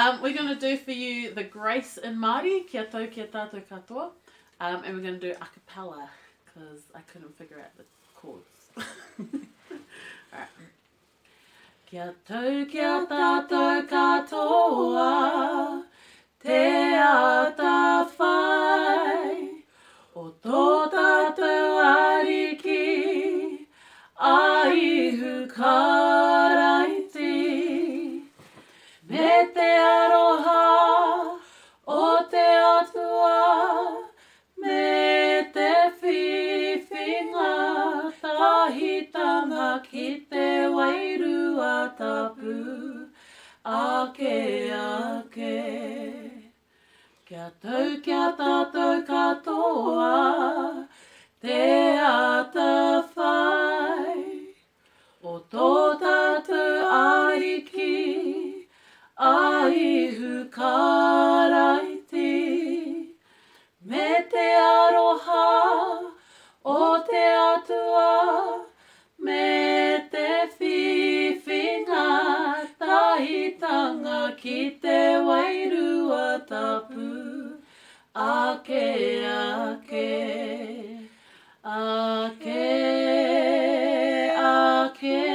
We're going to do for you the Grace in Māori, kia tau kia tātou katoa. And we're going to do a cappella, because I couldn't figure out the chords. Alright. Kia tau kia tātou katoa, te ata whai, o tō tātou ariki, aihu karaiti. Me te aroha o te atua, me te whiwhinga, tahitanga ki te wairua tapu, ake ake. Kia tau kia tātou katoa, te ata whai, o tō tātou ariki, aihu karaiti. Me te aroha o te atua, me te whiwhinga, tahitanga ki te wairua tapu, ake ake, ake ake.